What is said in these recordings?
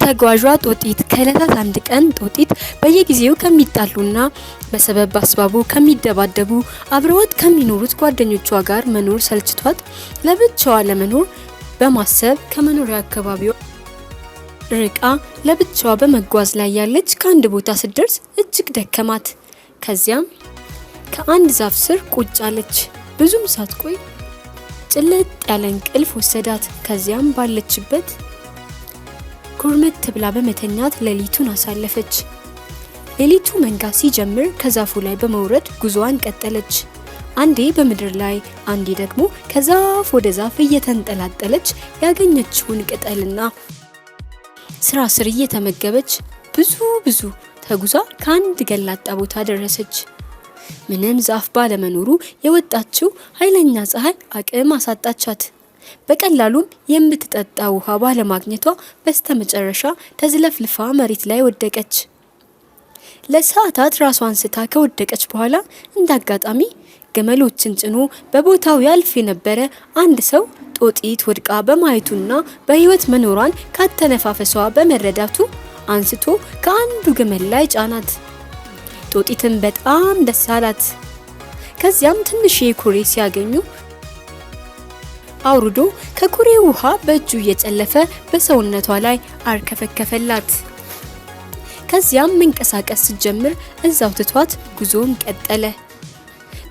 ተጓዧ ጦጢት ከዕለታት አንድ ቀን ጦጢት በየጊዜው ከሚጣሉና በሰበብ አስባቡ ከሚደባደቡ አብረዋት ከሚኖሩት ጓደኞቿ ጋር መኖር ሰልችቷት ለብቻዋ ለመኖር በማሰብ ከመኖሪያ አካባቢዋ ርቃ ለብቻዋ በመጓዝ ላይ ያለች ከአንድ ቦታ ስትደርስ እጅግ ደከማት። ከዚያም ከአንድ ዛፍ ስር ቁጭ አለች። ብዙም ሳትቆይ ጭልጥ ያለ እንቅልፍ ወሰዳት። ከዚያም ባለችበት ኩርምት ብላ በመተኛት ሌሊቱን አሳለፈች። ሌሊቱ መንጋት ሲጀምር ከዛፉ ላይ በመውረድ ጉዞዋን ቀጠለች። አንዴ በምድር ላይ አንዴ ደግሞ ከዛፍ ወደ ዛፍ እየተንጠላጠለች ያገኘችውን ቅጠልና ስራ ስር እየተመገበች ብዙ ተጉዛ ከአንድ ገላጣ ቦታ ደረሰች። ምንም ዛፍ ባለመኖሩ የወጣችው ኃይለኛ ፀሐይ አቅም አሳጣቻት። በቀላሉም የምትጠጣ ውሃ ባለማግኘቷ በስተመጨረሻ ተዝለፍልፋ መሬት ላይ ወደቀች። ለሰዓታት ራሷን ስታ ከወደቀች በኋላ እንዳጋጣሚ ገመሎችን ጭኖ በቦታው ያልፍ የነበረ አንድ ሰው ጦጢት ወድቃ በማየቱና በህይወት መኖሯን ካተነፋፈሷ በመረዳቱ አንስቶ ከአንዱ ገመል ላይ ጫናት። ጦጢትን በጣም ደስ አላት። ከዚያም ትንሽ ኩሬ ሲያገኙ አውርዶ ከኩሬው ውሃ በእጁ እየጨለፈ በሰውነቷ ላይ አርከፈከፈላት። ከዚያም መንቀሳቀስ ስትጀምር እዛው ትቷት ጉዞን ቀጠለ።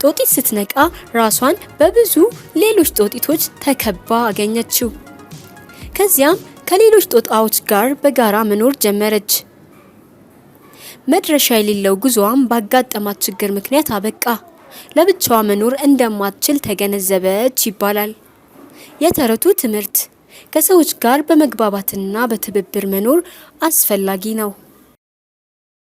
ጦጢት ስትነቃ ራሷን በብዙ ሌሎች ጦጢቶች ተከባ አገኘችው። ከዚያም ከሌሎች ጦጣዎች ጋር በጋራ መኖር ጀመረች። መድረሻ የሌለው ጉዞዋን ባጋጠማት ችግር ምክንያት አበቃ። ለብቻዋ መኖር እንደማትችል ተገነዘበች ይባላል። የተረቱ ትምህርት ከሰዎች ጋር በመግባባትና በትብብር መኖር አስፈላጊ ነው።